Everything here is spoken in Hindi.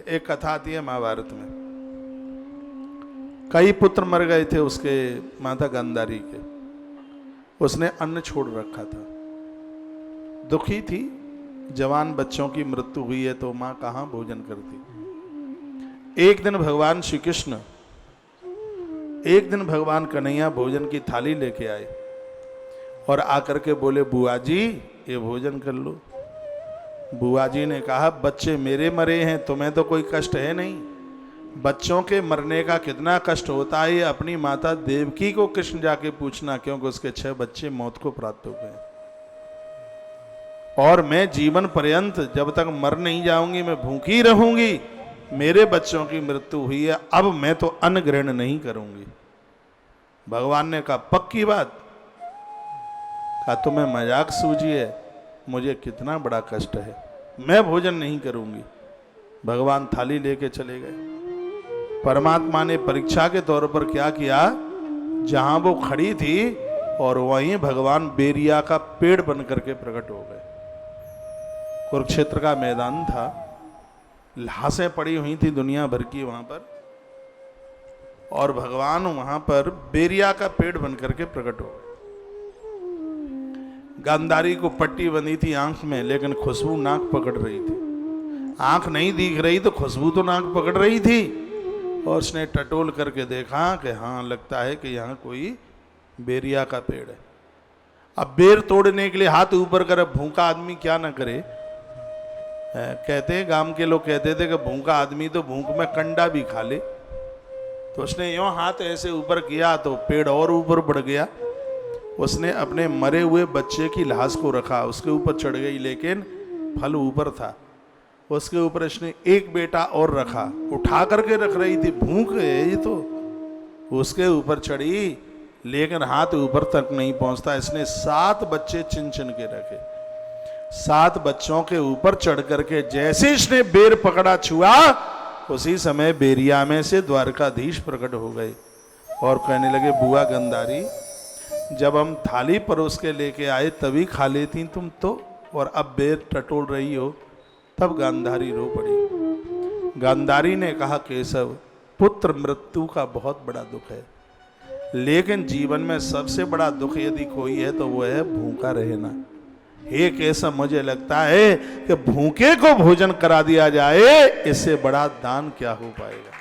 एक कथा आती है महाभारत में। कई पुत्र मर गए थे उसके माता गांधारी के, उसने अन्न छोड़ रखा था, दुखी थी, जवान बच्चों की मृत्यु हुई है तो मां कहां भोजन करती। एक दिन भगवान कन्हैया भोजन की थाली लेके आए और आकर के बोले, बुआ जी ये भोजन कर लो। बुआ जी ने कहा, बच्चे मेरे मरे हैं, तुम्हें तो कोई कष्ट है नहीं, बच्चों के मरने का कितना कष्ट होता है ये अपनी माता देवकी को कृष्ण जाके पूछना, क्योंकि उसके 6 बच्चे मौत को प्राप्त हो गए और मैं जीवन पर्यंत जब तक मर नहीं जाऊंगी मैं भूखी रहूंगी, मेरे बच्चों की मृत्यु हुई है, अब मैं तो अन्न ग्रहण नहीं करूंगी। भगवान ने कहा, पक्की बात? कहा, तुम्हें मजाक सूझिए, मुझे कितना बड़ा कष्ट है, मैं भोजन नहीं करूंगी। भगवान थाली लेके चले गए। परमात्मा ने परीक्षा के तौर पर क्या किया, जहां वो खड़ी थी और वहीं भगवान बेरिया का पेड़ बन करके प्रकट हो गए। कुरुक्षेत्र का मैदान था, लाशें पड़ी हुई थी दुनिया भर की वहां पर, और भगवान वहां पर बेरिया का पेड़ बन करके प्रकट हो गए। गांधारी को पट्टी बंधी थी आंख में, लेकिन खुशबू नाक पकड़ रही थी। आंख नहीं दिख रही तो खुशबू तो नाक पकड़ रही थी, और उसने टटोल करके देखा कि हाँ लगता है कि यहाँ कोई बेरिया का पेड़ है। अब बेर तोड़ने के लिए हाथ ऊपर करे, भूखा आदमी क्या ना करे। कहते गांव के लोग कहते थे कि भूखा आदमी तो भूख में कंडा भी खा ले। तो उसने यूं हाथ ऐसे ऊपर किया तो पेड़ और ऊपर बढ़ गया। उसने अपने मरे हुए बच्चे की लाश को रखा, उसके ऊपर चढ़ गई, लेकिन फल ऊपर था। उसके ऊपर इसने एक बेटा और रखा, उठा करके रख रही थी, भूख है ये तो, उसके ऊपर चढ़ी, लेकिन हाथ ऊपर तक नहीं पहुंचता। इसने 7 बच्चे चिन चिन के रखे। 7 बच्चों के ऊपर चढ़ करके जैसे इसने बेर पकड़ा, छुआ, उसी समय बेरिया में से द्वारकाधीश प्रकट हो गए और कहने लगे, बुआ गांधारी, जब हम थाली परोस के लेके आए तभी खा लेती तुम तो, और अब बेर टटोल रही हो। तब गांधारी रो पड़ी। गांधारी ने कहा, केशव, पुत्र मृत्यु का बहुत बड़ा दुख है, लेकिन जीवन में सबसे बड़ा दुख यदि कोई है तो वो है भूखा रहना। हे केशव, मुझे लगता है कि भूखे को भोजन करा दिया जाए, इससे बड़ा दान क्या हो पाएगा।